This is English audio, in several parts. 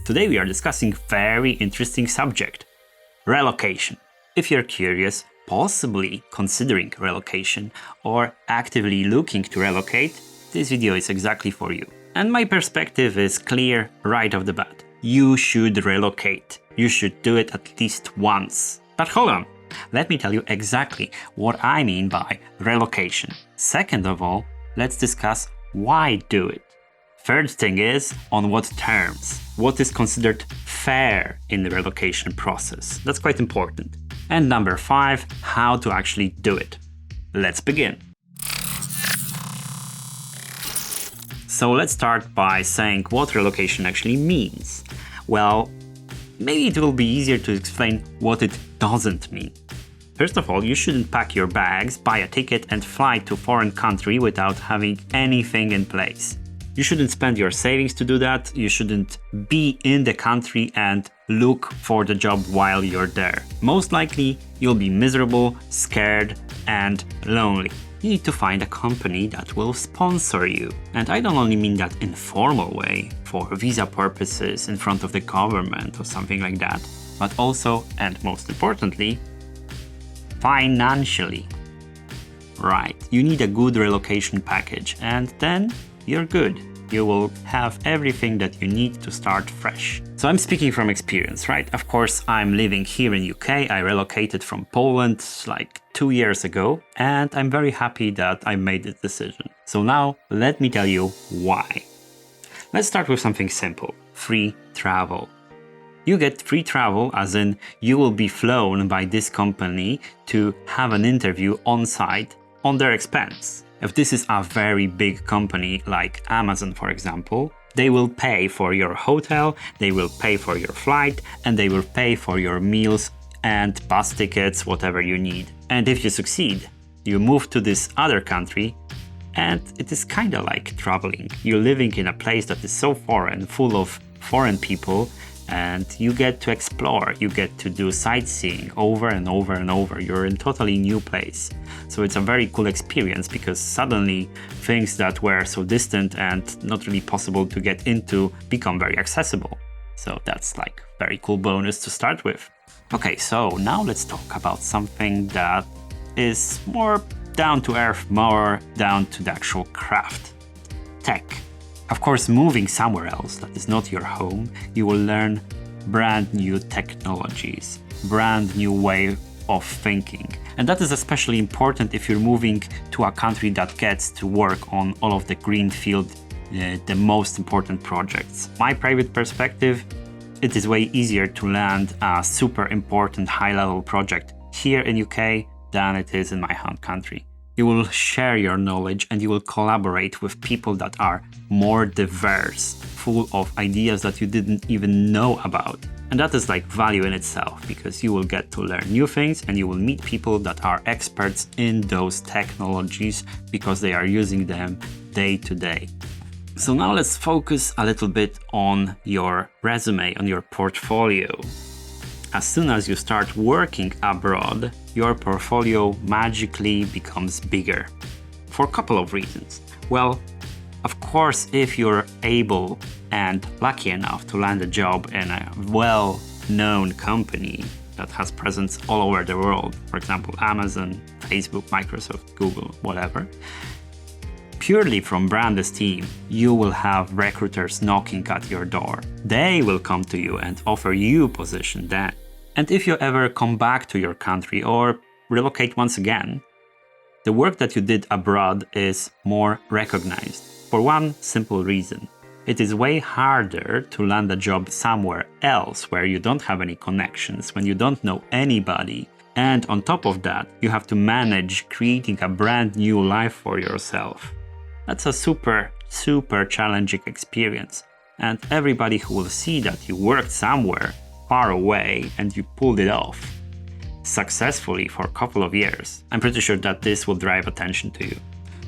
Today we are discussing very interesting subject, relocation. If you're curious, possibly considering relocation or actively looking to relocate, this video is exactly for you. And my perspective is clear right off the bat. You should relocate. You should do it at least once. But hold on, let me tell you exactly what I mean by relocation. Second of all, let's discuss why do it. Third thing is, on what terms? What is considered fair in the relocation process? That's quite important. And number 5, how to actually do it. Let's begin. So let's start by saying what relocation actually means. Well, maybe it will be easier to explain what it doesn't mean. First of all, you shouldn't pack your bags, buy a ticket and fly to a foreign country without having anything in place. You shouldn't spend your savings to do that. You shouldn't be in the country and look for the job while you're there. Most likely, you'll be miserable, scared, and lonely. You need to find a company that will sponsor you. And I don't only mean that informal way, for visa purposes in front of the government or something like that, but also, and most importantly, financially. Right, you need a good relocation package and then you're good. You will have everything that you need to start fresh. So I'm speaking from experience, right? Of course, I'm living here in UK. I relocated from Poland like 2 years ago, and I'm very happy that I made this decision. So now let me tell you why. Let's start with something simple, free travel. You get free travel as in you will be flown by this company to have an interview on site on their expense. If this is a very big company like Amazon, for example, they will pay for your hotel, they will pay for your flight, and they will pay for your meals and bus tickets, whatever you need. And if you succeed, you move to this other country, and it is kind of like traveling. You're living in a place that is so foreign, full of foreign people, and you get to explore, you get to do sightseeing over and over and over. You're in a totally new place. So it's a very cool experience because suddenly things that were so distant and not really possible to get into become very accessible. So that's like very cool bonus to start with. Okay, so now let's talk about something that is more down to earth, more down to the actual craft. Tech. Of course, moving somewhere else that is not your home, you will learn brand new technologies, brand new way of thinking. And that is especially important if you're moving to a country that gets to work on all of the greenfield, the most important projects. My private perspective, it is way easier to land a super important high-level project here in UK than it is in my home country. You will share your knowledge and you will collaborate with people that are more diverse, full of ideas that you didn't even know about. And that is like value in itself because you will get to learn new things and you will meet people that are experts in those technologies because they are using them day to day. So now let's focus a little bit on your resume, on your portfolio. As soon as you start working abroad, your portfolio magically becomes bigger for a couple of reasons. Well, of course, if you're able and lucky enough to land a job in a well-known company that has presence all over the world, for example, Amazon, Facebook, Microsoft, Google, whatever, purely from brand esteem, you will have recruiters knocking at your door. They will come to you and offer you position then. And if you ever come back to your country or relocate once again, the work that you did abroad is more recognized for one simple reason. It is way harder to land a job somewhere else where you don't have any connections, when you don't know anybody. And on top of that, you have to manage creating a brand new life for yourself. That's a super challenging experience. And everybody who will see that you worked somewhere far away and you pulled it off successfully for a couple of years, I'm pretty sure that this will drive attention to you.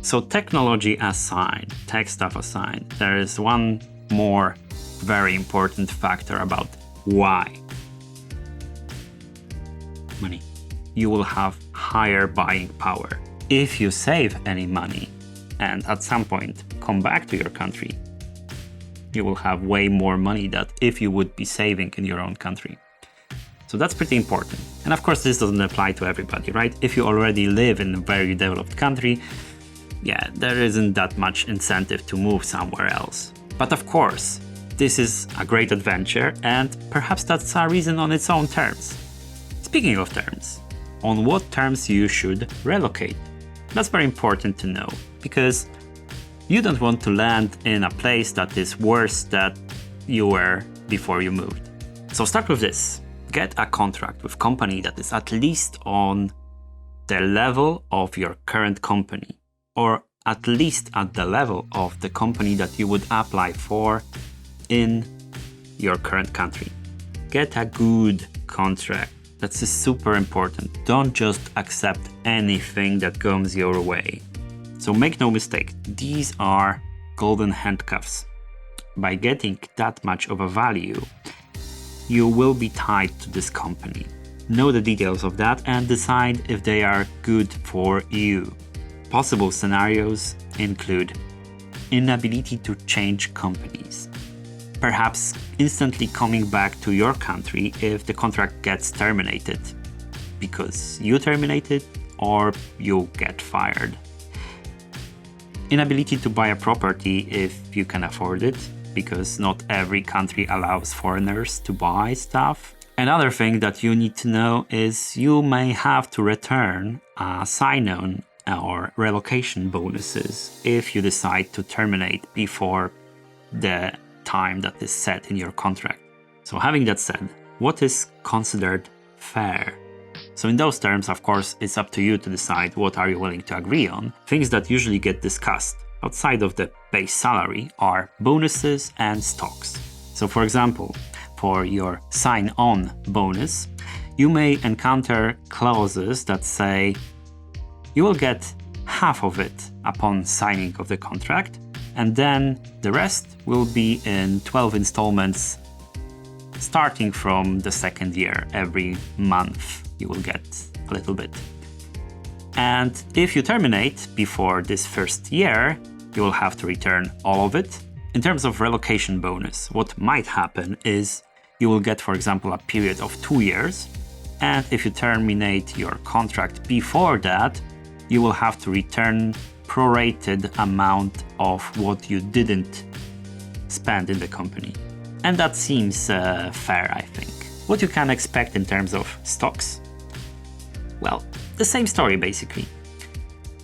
So technology aside, tech stuff aside, there is one more very important factor about why. Money. You will have higher buying power. If you save any money and at some point come back to your country, You will have way more money than if you would be saving in your own country. So that's pretty important. And of course, this doesn't apply to everybody, right? If you already live in a very developed country, yeah, there isn't that much incentive to move somewhere else. But of course, this is a great adventure, and perhaps that's a reason on its own terms. Speaking of terms, on what terms you should relocate? That's very important to know, because you don't want to land in a place that is worse than you were before you moved. So start with this. Get a contract with a company that is at least on the level of your current company, or at least at the level of the company that you would apply for in your current country. Get a good contract. That's super important. Don't just accept anything that comes your way. So make no mistake, these are golden handcuffs. By getting that much of a value, you will be tied to this company. Know the details of that and decide if they are good for you. Possible scenarios include inability to change companies, perhaps instantly coming back to your country if the contract gets terminated because you terminate it or you get fired. Inability to buy a property if you can afford it, because not every country allows foreigners to buy stuff. Another thing that you need to know is you may have to return a sign-on or relocation bonuses if you decide to terminate before the time that is set in your contract. So having that said, what is considered fair? So in those terms, of course, it's up to you to decide what are you willing to agree on. Things that usually get discussed outside of the base salary are bonuses and stocks. So for example, for your sign-on bonus, you may encounter clauses that say you will get half of it upon signing of the contract, and then the rest will be in 12 installments starting from the second year. Every month you will get a little bit. And if you terminate before this first year, you will have to return all of it. In terms of relocation bonus, what might happen is you will get, for example, a period of 2 years, and if you terminate your contract before that, you will have to return prorated amount of what you didn't spend in the company. And that seems fair, I think. What you can expect in terms of stocks? Well, the same story basically.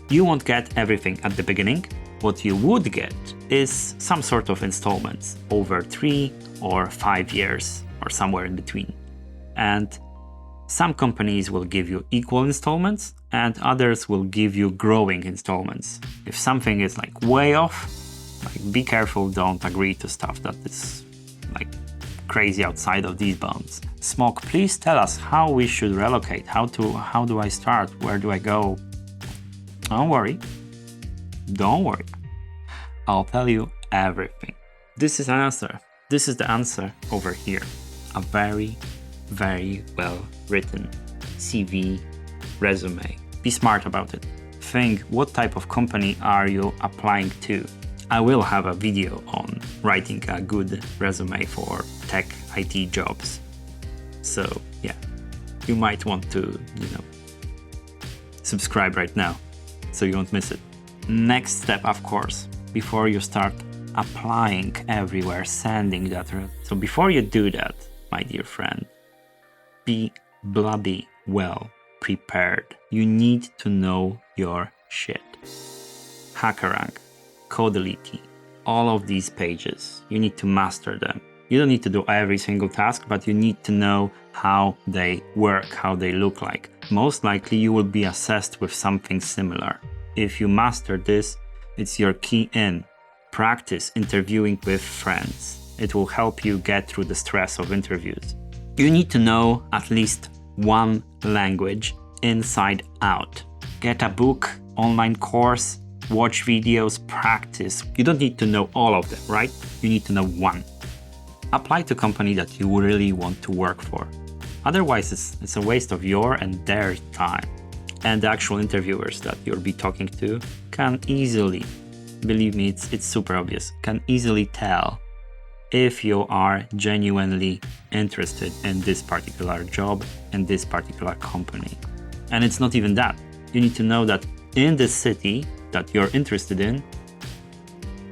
You won't get everything at the beginning. What you would get is some sort of installments over 3 or 5 years or somewhere in between. And some companies will give you equal installments and others will give you growing installments. If something is like way off, like be careful, don't agree to stuff that is like crazy outside of these bounds. Smoke, please tell us how we should relocate. How do I start? Where do I go? Don't worry. Don't worry. I'll tell you everything. This is an answer. This is the answer over here. A very, very well written CV, resume. Be smart about it. Think, what type of company are you applying to? I will have a video on writing a good resume for tech IT jobs. So yeah, you might want to, subscribe right now so you won't miss it. Next step, of course, before you start applying everywhere, sending that. So before you do that, my dear friend, be bloody well prepared. You need to know your shit. HackerRank, Codelity, all of these pages, you need to master them. You don't need to do every single task, but you need to know how they work, how they look like. Most likely you will be assessed with something similar. If you master this, it's your key in. Practice interviewing with friends. It will help you get through the stress of interviews. You need to know at least one language inside out. Get a book, online course, watch videos, practice. You don't need to know all of them, right? You need to know one. Apply to a company that you really want to work for. Otherwise, it's a waste of your and their time. And the actual interviewers that you'll be talking to can easily, believe me, it's super obvious, can easily tell if you are genuinely interested in this particular job and this particular company. And it's not even that. You need to know that in the city that you're interested in,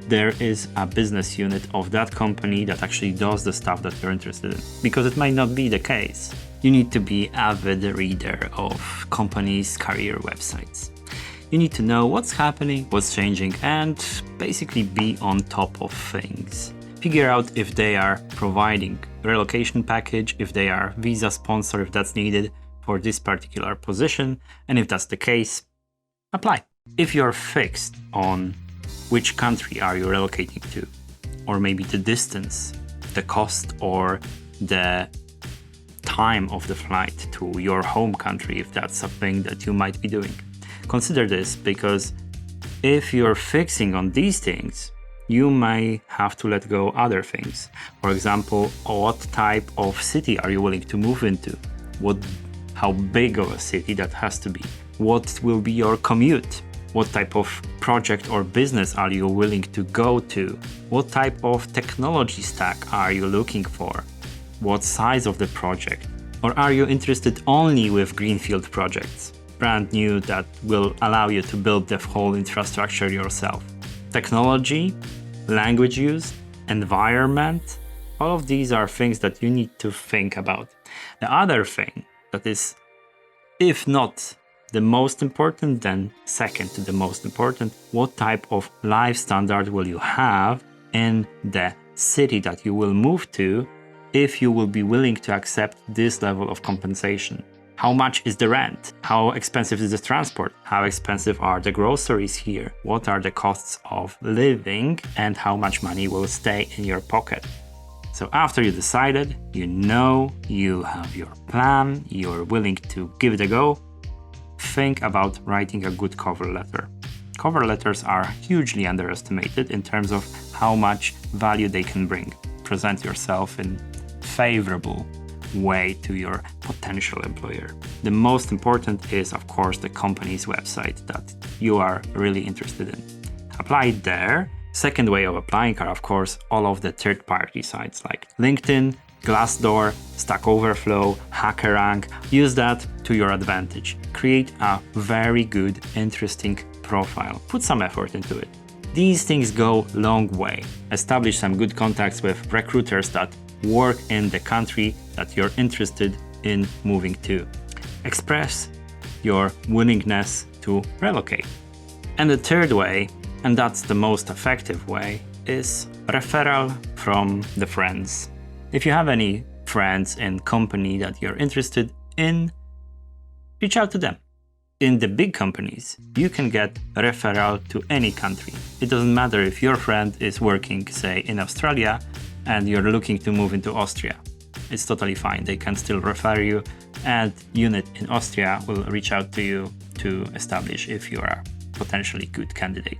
there is a business unit of that company that actually does the stuff that you're interested in. Because it might not be the case. You need to be an avid reader of companies' career websites. You need to know what's happening, what's changing, and basically be on top of things. Figure out if they are providing a relocation package, if they are visa sponsor, if that's needed for this particular position, and if that's the case, apply. If you're fixed on which country are you relocating to, or maybe the distance, the cost, or the time of the flight to your home country, if that's something that you might be doing. Consider this, because if you're fixing on these things, you may have to let go other things. For example, what type of city are you willing to move into? How big of a city that has to be? What will be your commute? What type of project or business are you willing to go to? What type of technology stack are you looking for? What size of the project? Or are you interested only with greenfield projects, brand new, that will allow you to build the whole infrastructure yourself? Technology, language use, environment, all of these are things that you need to think about. The other thing that is, if not the most important, then second to the most important, what type of life standard will you have in the city that you will move to if you will be willing to accept this level of compensation? How much is the rent? How expensive is the transport? How expensive are the groceries here? What are the costs of living, and how much money will stay in your pocket? So after you decided, you know you have your plan, you're willing to give it a go, think about writing a good cover letter. Cover letters are hugely underestimated in terms of how much value they can bring. Present yourself in favorable way to your potential employer. The most important is, of course, the company's website that you are really interested in. Apply there. Second way of applying are, of course, all of the third-party sites like LinkedIn, Glassdoor, Stack Overflow, HackerRank. Use that to your advantage. Create a very good, interesting profile. Put some effort into it. These things go a long way. Establish some good contacts with recruiters that work in the country that you're interested in moving to. Express your willingness to relocate. And the third way, and that's the most effective way, is referral from the friends. If you have any friends in company that you're interested in, reach out to them. In the big companies, you can get a referral to any country. It doesn't matter if your friend is working, say, in Australia and you're looking to move into Austria. It's totally fine. They can still refer you, and unit in Austria will reach out to you to establish if you are a potentially good candidate.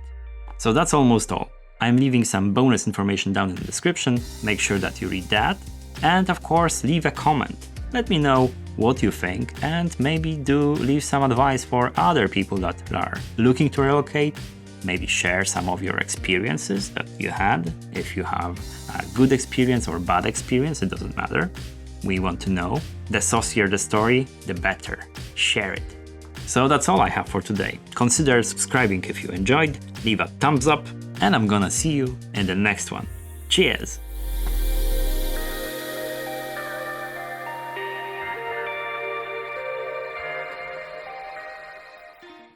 So that's almost all. I'm leaving some bonus information down in the description. Make sure that you read that. And of course, leave a comment. Let me know what you think, and maybe do leave some advice for other people that are looking to relocate. Maybe share some of your experiences that you had. If you have a good experience or bad experience, it doesn't matter. We want to know. The saucier the story, the better. Share it. So that's all I have for today. Consider subscribing if you enjoyed, leave a thumbs up, and I'm gonna see you in the next one. Cheers!